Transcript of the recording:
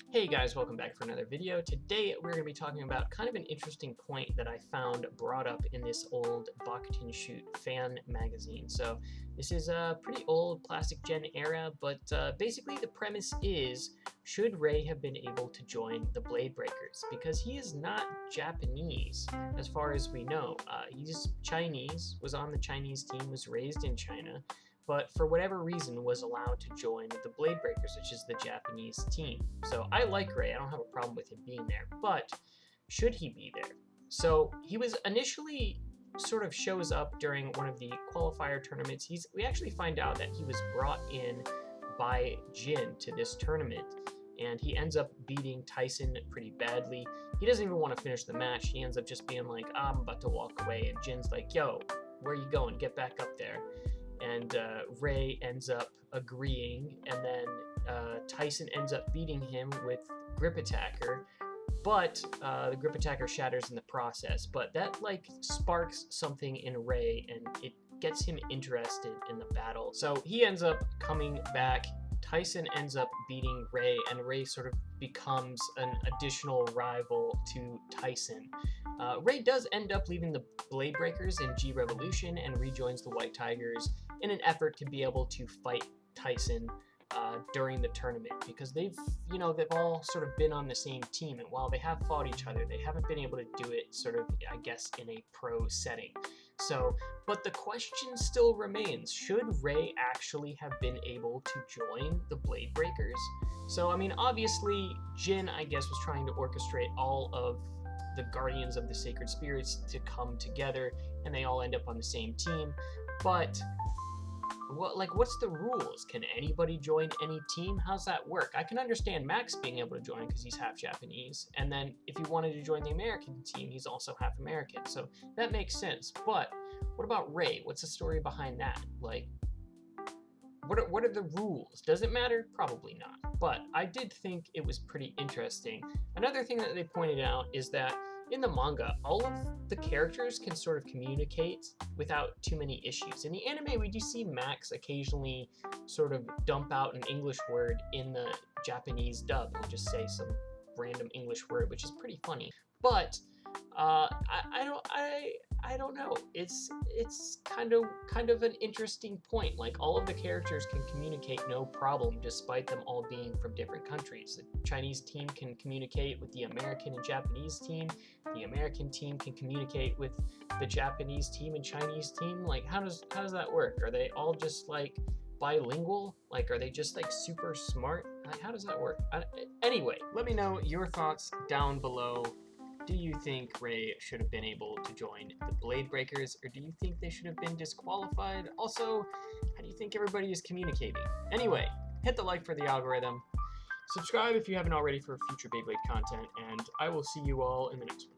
Hey guys, welcome back for another video. Today we're going to be talking about kind of an interesting point that I found brought up in this old Bakutin Shoot fan magazine. So this is a pretty old Plastic Gen era, but basically the premise is, should Rei have been able to join the Bladebreakers? Because he is not Japanese, as far as we know. He's Chinese, was on the Chinese team, was raised in China, but for whatever reason was allowed to join the Bladebreakers, which is the Japanese team. So I like Rei, I don't have a problem with him being there, but should he be there? So he was initially sort of shows up during one of the qualifier tournaments. We actually find out that he was brought in by Jin to this tournament, and he ends up beating Tyson pretty badly. He doesn't even want to finish the match. He ends up just being like, I'm about to walk away, and Jin's like, yo, where you going? Get back up there. And Rei ends up agreeing, and then Tyson ends up beating him with Grip Attacker, but the Grip Attacker shatters in the process. But that like sparks something in Rei, and it gets him interested in the battle. So he ends up coming back. Tyson ends up beating Rei, and Rei sort of becomes an additional rival to Tyson. Rei does end up leaving the Bladebreakers in G Revolution and rejoins the White Tigers in an effort to be able to fight Tyson during the tournament, because they've all sort of been on the same team, and while they have fought each other, they haven't been able to do it sort of, I guess, in a pro setting. So, but the question still remains, should Rei actually have been able to join the Bladebreakers? So, I mean, obviously, Jin, I guess, was trying to orchestrate all of the Guardians of the Sacred Spirits to come together, and they all end up on the same team. But what's the rules? Can anybody join any team? How's that work? I can understand Max being able to join because he's half Japanese, and then if he wanted to join the American team, he's also half American, so that makes sense. But what about Rei? What's the story behind that? Like, what are the rules? Does it matter? Probably not. But I did think it was pretty interesting. Another thing that they pointed out is that in the manga, all of the characters can sort of communicate without too many issues. In the anime, we do see Max occasionally sort of dump out an English word in the Japanese dub and just say some random English word, which is pretty funny. But I don't know. It's kind of an interesting point. Like, all of the characters can communicate no problem, despite them all being from different countries. The Chinese team can communicate with the American and Japanese team. The American team can communicate with the Japanese team and Chinese team. Like, how does that work? Are they all just like bilingual? Like, are they just like super smart? Like, how does that work? Anyway, let me know your thoughts down below. Do you think Rei should have been able to join the Bladebreakers, or do you think they should have been disqualified? Also, how do you think everybody is communicating? Anyway, hit the like for the algorithm, subscribe if you haven't already for future Beyblade content, and I will see you all in the next one.